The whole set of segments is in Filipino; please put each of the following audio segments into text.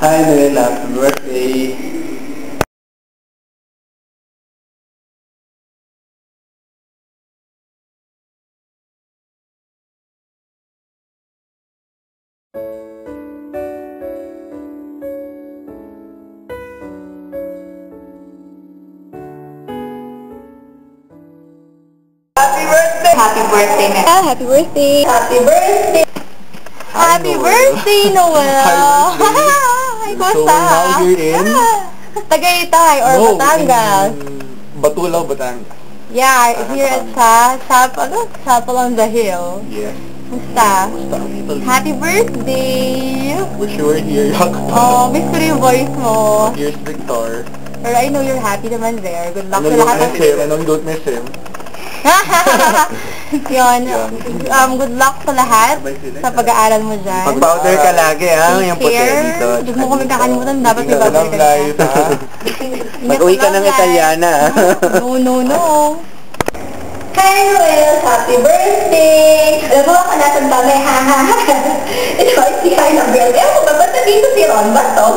Hi, Noel. Happy birthday. Happy birthday! Happy birthday, Noel. Happy birthday! Happy birthday! Happy birthday, Noel! Hi, So kumusta? now you're in? Tagaytay or Batangas? Batulaw, Batangas. Yeah, here at Chapel on the Hill. Yes. Kumusta? Happy birthday! Wish you were here. Oh, miss ko rin yung voice mo. Here's Victor. Pero I know you're happy naman there. Good luck Ano sa lahat don't miss him? Anong don't miss him? Yun. Good luck sa lahat sa pag-aaral mo dyan. Mag-powder ka lagi, ha? Yung puti dito. Huwag mo kami kakalimutan. Dapat may powder ka Live, ha? Mag-uwi ka ng Italiana. No. Hi, Noel! Happy birthday! Alam mo, ako nasan kami, ha? Ito ay si Hi ng birthday. Ewan ko ba, ba't nandito si Ron? Ba't to?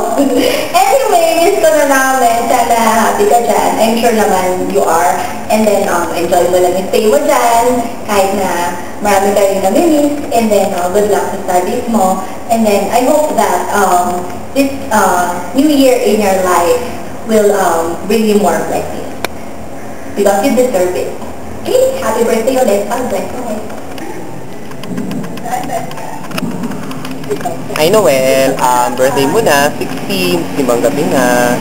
Anyway, miss ko na namin. Sana happy ka dyan. I'm sure naman you are. And then, enjoy mo lang yung stay mo dyan. Kahit na marami kayong nami-miss. And then, good luck sa studies mo. And then, I hope that this new year in your life will bring you more blessings. Because you deserve it. Okay, happy birthday ulit. Bless you. Hi Noel, birthday mo na, 16, simang gabi na.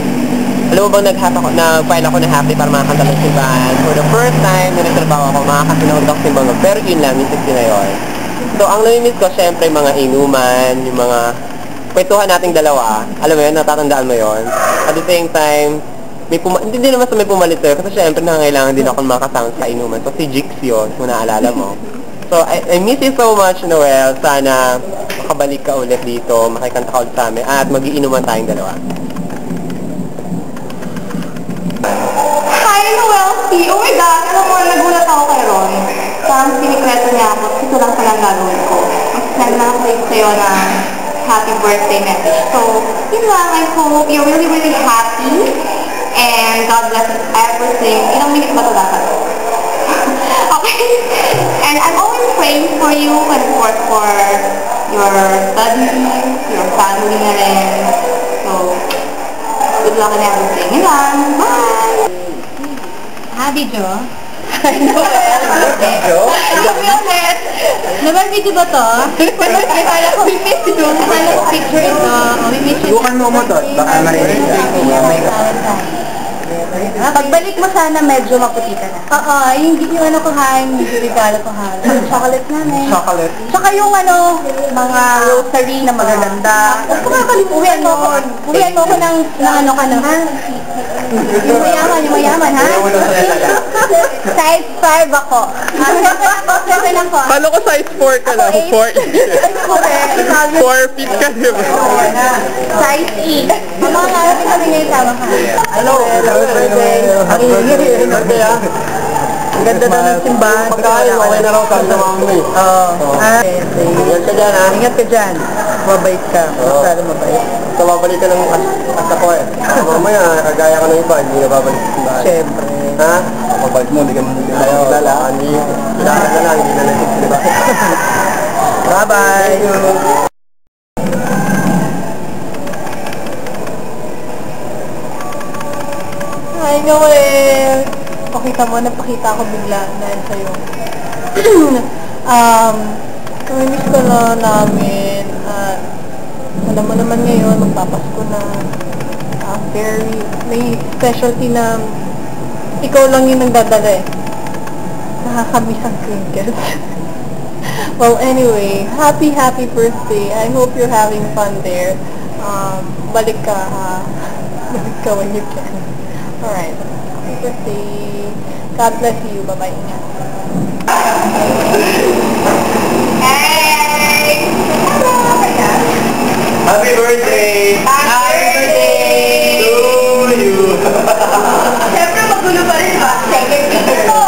Alam mo bang nag-file ako ng happy para makakanta ng simbahan? For the first time na nagtrabaho ako, makakasinahod ako simbang gabi. Pero yun lang, yung 16 na yun. So, ang namimiss ko, syempre, mga inuman, yung mga kwentuhan nating dalawa. Alam mo yun, natatandaan mo yun. At the same time, hindi naman sa may pumalit sa'yo, kasi syempre nangangailangan din ako makasama sa inuman. So, si Jix yun, kung naalala mo. So, I miss you so much, Noel. Sana makabalik ka ulit dito, makikanta ka ulit sa amin, at mag-iinuman tayong dalawa. Hi, Noel! Oh my God! Alam mo, nagulat ako kay Ron. Parang sinikreto niya ako. Ito lang palang gagawin ko. Mag-send lang ako sa'yo na happy birthday message. So, yun lang. I hope you're really, really happy. And God bless everything. Ilang minutes ba ito dapat? Okay? And I'm always praying for you and for your studies, your family na rin. So, good luck and everything. Yun lang. Bye! Happy Jo. Video? Happy ulit. Naman video ba to? Akala ko we miss you. Akala ko picture ito. We miss you. Subukan mo to. Baka marinig ka. Pagbalik mo sana medyo maputi ka na. Oo, yung ano ko ha, yung regalo ko ha. Chocolate namin. Chocolate. Tsaka yung mga rosary na magaganda. Uwihan mo ko ng ano ka na ha. Yung mayaman ha. Size 5 ako. Seven ako. Kala ko size 4 ka lang, 4 feet ka, diba? Size 8. Ang mga natin kami ngayon tama ka. Hello. Happy birthday, ha? Ang ganda daw ng simbahan. Pagkain, okay na raw sa mami. Ingat ka dyan, ha? Ingat ka dyan. Mabait ka. Masyado mabait. So, babalik ka ng ako eh. Mamaya, kagaya ka ng iba, hindi na babalik sa simbahan. Siyempre. Ha? Pabalik mo, hindi ka Ayaw, kilala. Kilala ka lang, hindi na lang, diba? Bye-bye. Hi, Noel! Pakita mo, napakita ako bigla dahil sa'yo. Namimiss ko na namin at alam mo naman ngayon, magpapasko na. May specialty na ikaw lang yung nagdadala eh. Nakakamiss ang crinkles. Well, anyway, happy birthday. I hope you're having fun there. Balik ka, ha? Balik ka when you can. Alright. Happy birthday. God bless you. Bye-bye. Ingat. Hey! Happy birthday! Happy birthday! To you! Siyempre, magulo pa rin ba? Second picture ko.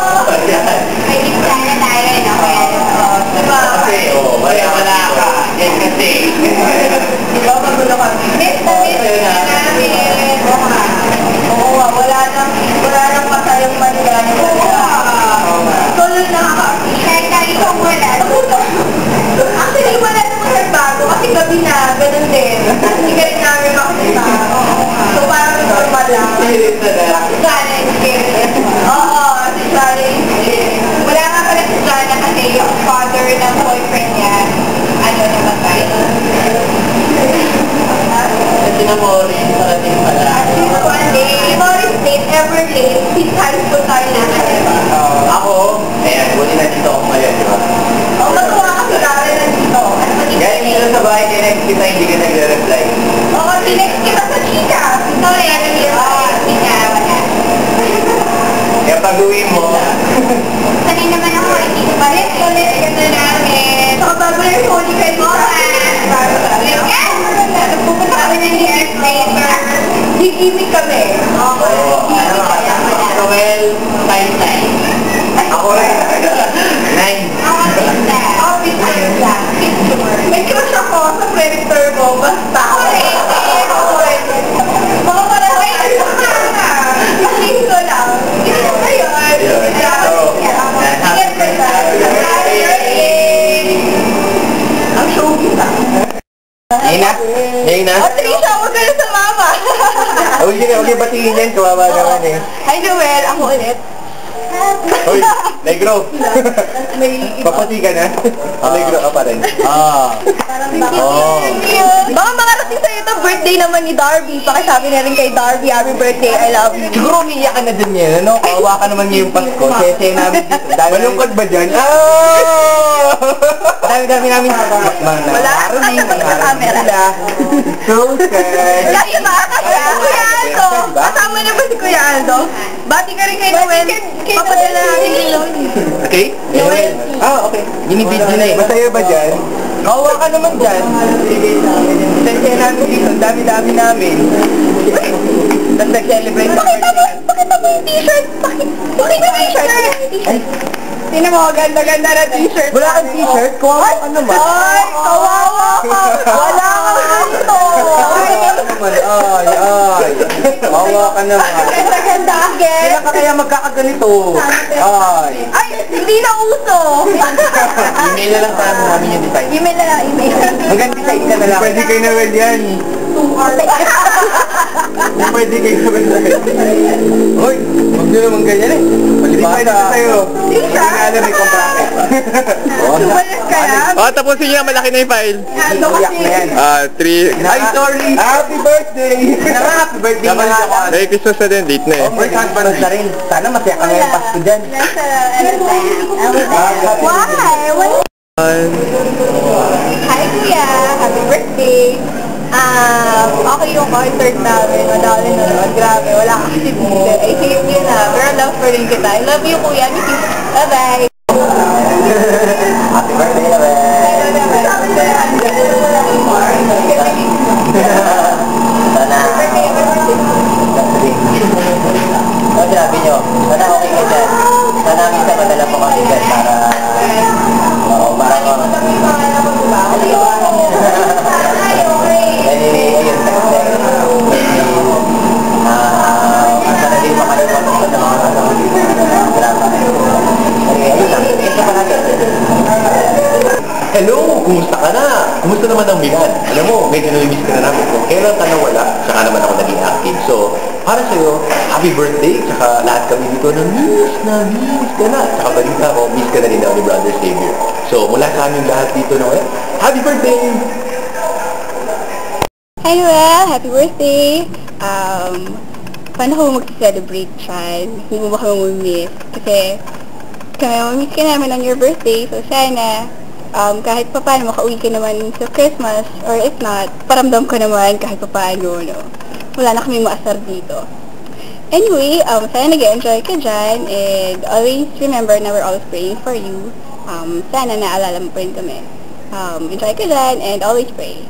May gitna na tayo, no? Diba? Kasi, maya wala ka. Yan kasi. Diba, magulo kami. Miss na miss Mahilig na na. Challenge game. Oo, si challenge game. Wala nga pala si Jana kasi yung father ng boyfriend niya, namatay. Kasi na Maurice, parating pala. At least one day, Morris date ever late, since high school tayo na, diba? Ako, ayan, buti na dito ako ngayon, di ba? O, matuwa kasi namin nandito. At magiging Kaya hindi na sa bahay, tinext kita, hindi ka nagre-reply. Oo, tinext kita sa chika. Ito rin, chika, wala. Kaya pag-uwi mo, Sanay naman ako, hindi pa rin. Ulit, ganda namin. So, bago yung huli kay Mora. Yan! Nagpupunta kami ng years later. Gigimik kami. Okay. Noel, 5-9. Ako rin. 9. Office time lang. Picture. May crush ako sa predator mo. Basta. Okay. Mga maramay. Yung ko lang. Ayun. Ang showbiz ah. Ngayon na? Ngayon na? O, Trisha, huwag ka na sa mama. Huwag yung batingin yan, kawawa naman eh. Hi, Joel. Ako ulit. Uy, negro. May iba. Papati ka na? Negro ka pa rin. Baka makarating sa'yo ito, birthday naman ni Darby. Pakisabi na rin kay Darby, happy birthday, I love you. Siguro umiiyak ka na din yan, ano? Kawawa ka naman ngayong Pasko. Sese namin dito. Malungkot ba dyan? Dami-dami namin. Wala, nakasagot sa camera. So sad. Lagi makakasya. Kuya Aldo, kasama niyo ba si Kuya Aldo? Bati ka rin kay Noel. Papadala natin ni Loli. Okay? Noel. Okay. Binibidyo na eh. Masaya ba dyan? Kawawa ka naman dyan. Sese namin dito. Ang dami-dami namin. Tapos nag-celebrate pa. Pakita mo yung t-shirt. Pakita mo yung t-shirt. Sino mo, ganda-ganda na t-shirt. Wala kang t-shirt? Kawawa ka naman. Ay, kawawa ka. Wala kang ganito. Ay. Kawawa ka naman. Ganda-ganda again. Kailan ka kaya magkakaganito? Ay, hindi na uso. Email na lang para namin yung design. Email na lang, email. Hanggang design ka na lang. Pwede kayo na well yan. Pwede kayo na well yan. Hoy, huwag nyo naman ganyan eh. Palibasa. Hindi sa'yo. Hindi na alam eh kung bakit. Sumalas ka na. Tapusin niyo, malaki na yung file. Ano kasi? 3. Ay, sorry. Happy birthday. Happy birthday na nga. Merry Christmas na din, date na eh. First husband na rin. Sana masaya ka ngayong Pasko dyan. Nasa, why? Why? Hi, Kuya. Happy birthday. Okay yung concert namin. Madami na. Grabe. Wala kasi dito. I hate you na. Pero love pa rin kita. I love you, Kuya. Miss you. Bye-bye. Happy birthday na ba? Sana. Ano sinabi nyo? Sana okay ka dyan. Sana minsan madala po kami dyan para... Oo, para ko. Anyway, ayun. Sana din makalimutan ko sa mga grabe. Anyway, ayun lang. Ito pa natin. Hello! Kumusta ka na? Kumusta naman ang Milan? Alam mo, medyo nalimiss ka na namin. Kung kailan ka nawala, saka naman ako naging active. So, para sa'yo, happy birthday! Saka lahat kami dito na miss ka na. Saka balita ko, miss ka na rin daw ni Brother Savior. So, mula sa aming lahat dito na happy birthday! Hi, Noel. Happy birthday. Paano ko mag-celebrate siya? Hindi mo ba kami mamimiss? Kasi kami mamimiss ka namin on your birthday. So, sana kahit pa paano makauwi ka naman sa Christmas, or if not, paramdam ko naman kahit pa paano, no? Wala na kami maasar dito. Anyway, sana nag-enjoy ka dyan, and always remember na we're always praying for you. Sana naalala mo pa rin kami. Enjoy ka dyan, and always pray.